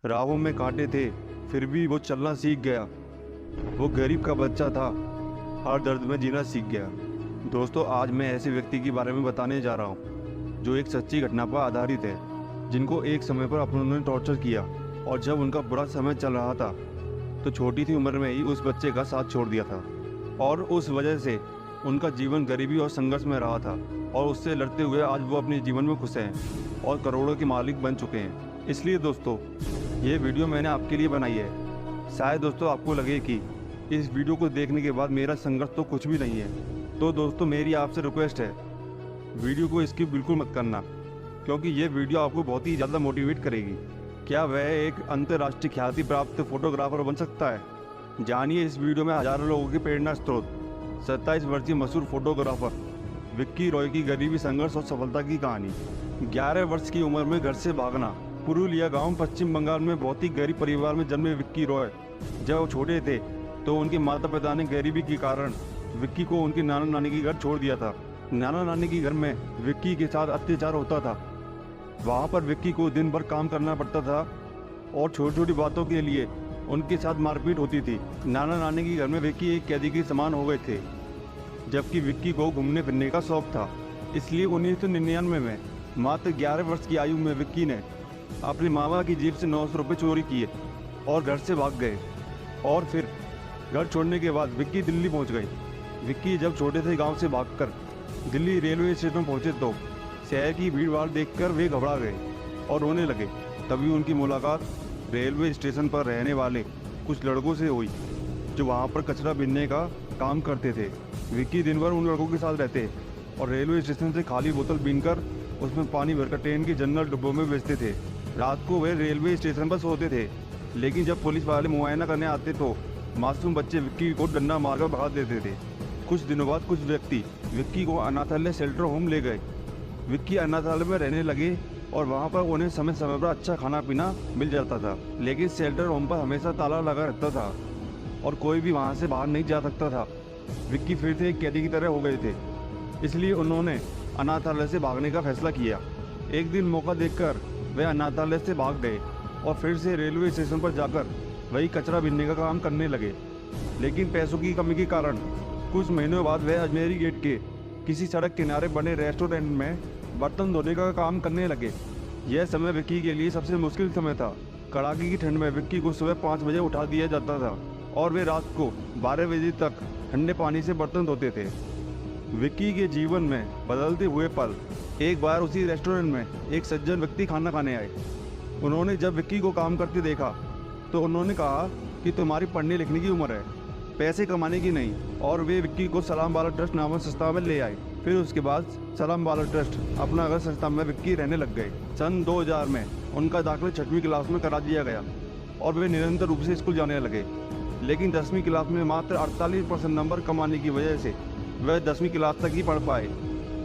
राहों में कांटे थे, फिर भी वो चलना सीख गया। वो गरीब का बच्चा था, हर दर्द में जीना सीख गया। दोस्तों, आज मैं ऐसे व्यक्ति के बारे में बताने जा रहा हूँ जो एक सच्ची घटना पर आधारित है, जिनको एक समय पर अपनों ने टॉर्चर किया और जब उनका बुरा समय चल रहा था तो छोटी सी उम्र में ही उस बच्चे का साथ छोड़ दिया था और उस वजह से उनका जीवन गरीबी और संघर्ष में रहा था और उससे लड़ते हुए आज वो अपने जीवन में खुश हैं और करोड़ों के मालिक बन चुके हैं। इसलिए दोस्तों, ये वीडियो मैंने आपके लिए बनाई है। शायद दोस्तों आपको लगे कि इस वीडियो को देखने के बाद मेरा संघर्ष तो कुछ भी नहीं है। तो दोस्तों, मेरी आपसे रिक्वेस्ट है, वीडियो को स्किप बिल्कुल मत करना, क्योंकि ये वीडियो आपको बहुत ही ज़्यादा मोटिवेट करेगी। क्या वह एक अंतर्राष्ट्रीय ख्याति प्राप्त फोटोग्राफर बन सकता है? जानिए इस वीडियो में हजारों लोगों की प्रेरणा स्रोत 27 वर्षीय मशहूर फोटोग्राफर विक्की रॉय की गरीबी, संघर्ष और सफलता की कहानी। 11 वर्ष की उम्र में घर से भागना। पुरुलिया गांव पश्चिम बंगाल में बहुत ही गरीब परिवार में जन्मे विक्की रॉय जब वो छोटे थे तो उनके माता पिता ने गरीबी के कारण विक्की को उनके नाना नानी के घर छोड़ दिया था। नाना नानी के घर में विक्की के साथ अत्याचार होता था। वहाँ पर विक्की को दिन भर काम करना पड़ता था और छोटी छोटी बातों के लिए उनके साथ मारपीट होती थी। नाना नानी के घर में विक्की एक कैदी के समान हो गए थे, जबकि विक्की को घूमने फिरने का शौक था। इसलिए 1999 में मात्र 11 वर्ष की आयु में विक्की ने अपनी मामा की जेब से 900 रुपये चोरी किए और घर से भाग गए। और फिर घर छोड़ने के बाद विक्की दिल्ली पहुंच गए। विक्की जब छोटे थे गांव से भागकर दिल्ली रेलवे स्टेशन पहुंचे तो शहर की भीड़ भाड़ देखकर वे घबरा गए और रोने लगे। तभी उनकी मुलाकात रेलवे स्टेशन पर रहने वाले कुछ लड़कों से हुई जो वहां पर कचरा बीनने का काम करते थे। विक्की दिन भर उन लड़कों के साथ रहते और रेलवे स्टेशन से खाली बोतल बीनकर उसमें पानी भरकर ट्रेन के जनरल डिब्बों में बेचते थे। रात को वे रेलवे स्टेशन पर सोते थे, लेकिन जब पुलिस वाले मुआयना करने आते तो मासूम बच्चे विक्की को डंडा मारकर भगा देते थे। कुछ दिनों बाद कुछ व्यक्ति विक्की को अनाथालय शेल्टर होम ले गए। विक्की अनाथालय में रहने लगे और वहाँ पर उन्हें समय समय पर अच्छा खाना पीना मिल जाता था, लेकिन शेल्टर होम पर हमेशा ताला लगा रहता था और कोई भी वहाँ से बाहर नहीं जा सकता था। विक्की फिर से एक कैदी की तरह हो गए थे, इसलिए उन्होंने अनाथालय से भागने का फैसला किया। एक दिन मौका देखकर वे अनाथालय से भाग गए और फिर से रेलवे स्टेशन पर जाकर वही कचरा बीनने का काम करने लगे। लेकिन पैसों की कमी के कारण कुछ महीनों बाद वे अजमेरी गेट के किसी सड़क किनारे बने रेस्टोरेंट में बर्तन धोने का काम करने लगे। यह समय विक्की के लिए सबसे मुश्किल समय था। कड़ाके की ठंड में विक्की को सुबह 5 बजे उठा दिया जाता था और वे रात को 12 बजे तक ठंडे पानी से बर्तन धोते थे। विक्की के जीवन में बदलते हुए पल। एक बार उसी रेस्टोरेंट में एक सज्जन व्यक्ति खाना खाने आए। उन्होंने जब विक्की को काम करते देखा तो उन्होंने कहा कि तुम्हारी पढ़ने लिखने की उम्र है, पैसे कमाने की नहीं, और वे विक्की को सलाम वाला ट्रस्ट नामक संस्था में ले आए। फिर उसके बाद सलाम वाला ट्रस्ट अपना घर संस्था में विक्की रहने लग गए। सन 2000 में उनका दाखिला 6वीं क्लास में करा दिया गया और वे निरंतर रूप से स्कूल जाने लगे। लेकिन 10वीं क्लास में मात्र 48% नंबर कमाने की वजह से वह 10वीं क्लास तक ही पढ़ पाए।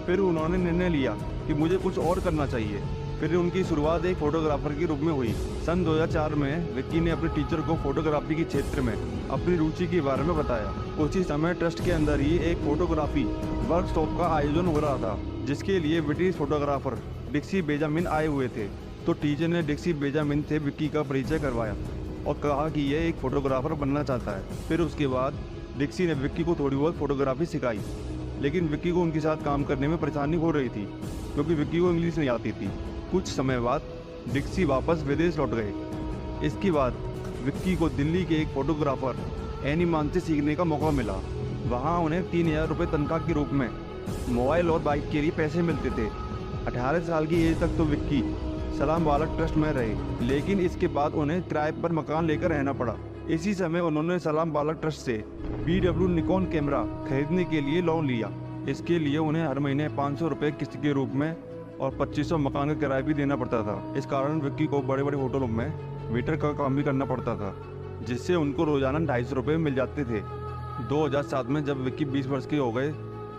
फिर उन्होंने निर्णय लिया कि मुझे कुछ और करना चाहिए। फिर उनकी शुरुआत एक फोटोग्राफर के रूप में हुई। सन 2004 में विक्की ने अपने टीचर को फोटोग्राफी के क्षेत्र में अपनी रुचि के बारे में बताया। उसी समय ट्रस्ट के अंदर ही एक फोटोग्राफी वर्कशॉप का आयोजन हो रहा था, जिसके लिए ब्रिटिश फोटोग्राफर डिक्सी बेंजामिन आए हुए थे। तो टीचर ने डिक्सी बेंजामिन से विक्की का परिचय करवाया और कहा कि यह एक फोटोग्राफर बनना चाहता है। फिर उसके बाद डिक्सी ने विक्की को थोड़ी बहुत फोटोग्राफी सिखाई, लेकिन विक्की को उनके साथ काम करने में परेशानी हो रही थी क्योंकि विक्की को इंग्लिश नहीं आती थी। कुछ समय बाद डिक्सी वापस विदेश लौट गए। इसके बाद विक्की को दिल्ली के एक फोटोग्राफर एनी मान से सीखने का मौका मिला। वहाँ उन्हें 3000 रुपये तनख्वाह के रूप में मोबाइल और बाइक के लिए पैसे मिलते थे। 18 साल की एज तक तो विक्की सलाम वाला ट्रस्ट में रहे, लेकिन इसके बाद उन्हें किराए पर मकान लेकर रहना पड़ा। इसी समय उन्होंने सलाम वाला ट्रस्ट से BW निकॉन कैमरा खरीदने के लिए लोन लिया। इसके लिए उन्हें हर महीने 500 रुपये किस्त के रूप में और 2500 मकान का किराया भी देना पड़ता था। इस कारण विक्की को बड़े बड़े होटलों में वेटर का काम भी करना पड़ता था, जिससे उनको रोजाना 250 रुपये मिल जाते थे। 2007 में जब विक्की 20 वर्ष के हो गए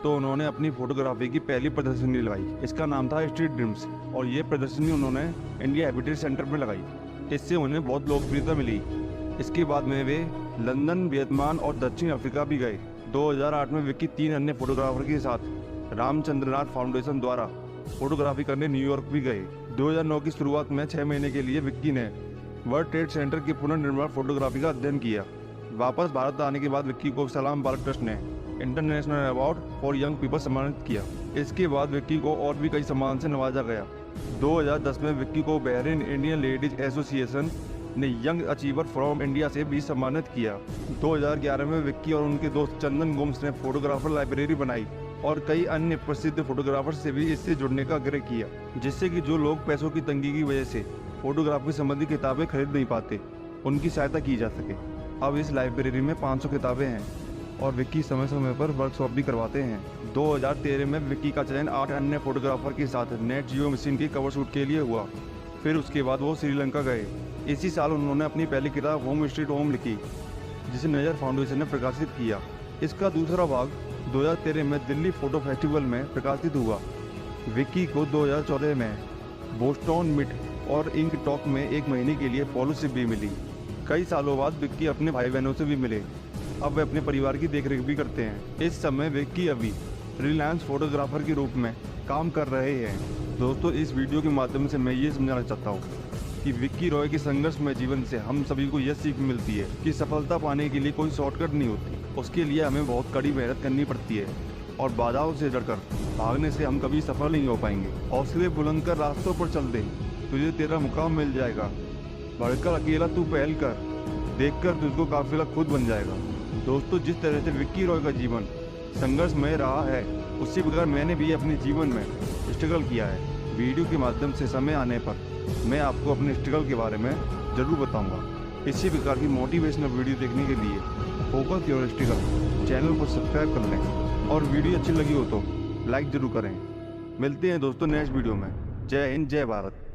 तो उन्होंने अपनी फोटोग्राफी की पहली प्रदर्शनी लगाई। इसका नाम था स्ट्रीट ड्रीम्स और ये प्रदर्शनी उन्होंने इंडिया हैबिटेट सेंटर में लगाई। इससे उन्हें बहुत लोकप्रियता मिली। इसके बाद में वे लंदन, वियतनाम और दक्षिण अफ्रीका भी गए। 2008 में विक्की 3 अन्य फोटोग्राफर के साथ रामचंद्रनाथ फाउंडेशन द्वारा फोटोग्राफी करने न्यूयॉर्क भी गए। 2009 की शुरुआत में 6 महीने के लिए विक्की ने वर्ल्ड ट्रेड सेंटर के पुनर्निर्माण फोटोग्राफी का अध्ययन किया। वापस भारत आने के बाद विक्की को सलाम बालक ट्रस्ट ने international award for young people सम्मानित किया। इसके बाद विक्की को और भी कई सम्मान से नवाजा गया। 2010 में विक्की को बहरीन इंडियन लेडीज एसोसिएशन ने यंग अचीवर फ्रॉम इंडिया से भी सम्मानित किया। 2011 में विक्की और उनके दोस्त चंदन गोम्स ने फोटोग्राफर लाइब्रेरी बनाई और कई अन्य प्रसिद्ध फोटोग्राफर से भी इससे जुड़ने का आग्रह किया, जिससे कि जो लोग पैसों की तंगी की वजह से फोटोग्राफी संबंधी किताबें खरीद नहीं पाते, उनकी सहायता की जा सके। अब इस लाइब्रेरी में 500 किताबें हैं और विक्की समय समय पर वर्कशॉप भी करवाते हैं। 2013 में विक्की का चयन 8 अन्य फोटोग्राफर के साथ नेट जियो मिशन की कवर शूट के लिए हुआ। फिर उसके बाद वो श्रीलंका गए। इसी साल उन्होंने अपनी पहली किताब होम स्ट्रीट होम लिखी, जिसे नजर फाउंडेशन ने प्रकाशित किया। इसका दूसरा भाग 2013 में दिल्ली फोटो फेस्टिवल में प्रकाशित हुआ। विक्की को 2014 में बोस्टन मिट और इंक टॉक में 1 महीने के लिए फॉलोशिप भी मिली। कई सालों बाद विक्की अपने भाई बहनों से भी मिले। अब वे अपने परिवार की देखरेख भी करते हैं। इस समय विक्की अभी फ्रीलांस फोटोग्राफर के रूप में काम कर रहे हैं। दोस्तों, इस वीडियो के माध्यम से मैं ये समझाना चाहता हूँ कि विक्की रॉय के संघर्षमय जीवन से हम सभी को यह सीख मिलती है कि सफलता पाने के लिए कोई शॉर्टकट नहीं होती। उसके लिए हमें बहुत कड़ी मेहनत करनी पड़ती है और बाधाओं से डरकर भागने से हम कभी सफल नहीं हो पाएंगे। हौसले बुलंद कर रास्तों पर चल दे, तुझे तेरा मुकाम मिल जाएगा। बढ़कर अकेला तू पहल कर, देखकर तुझको काफिला खुद बन जाएगा। दोस्तों, जिस तरह से विक्की रॉय का जीवन संघर्षमय रहा है, उसी प्रकार मैंने भी अपने जीवन में स्ट्रगल किया है। वीडियो के माध्यम से समय आने पर मैं आपको अपने स्ट्रगल के बारे में जरूर बताऊंगा। इसी प्रकार की मोटिवेशनल वीडियो देखने के लिए फोकस योर स्ट्रगल चैनल को सब्सक्राइब कर लें और वीडियो अच्छी लगी हो तो लाइक जरूर करें। मिलते हैं दोस्तों नेक्स्ट वीडियो में। जय हिंद, जय भारत।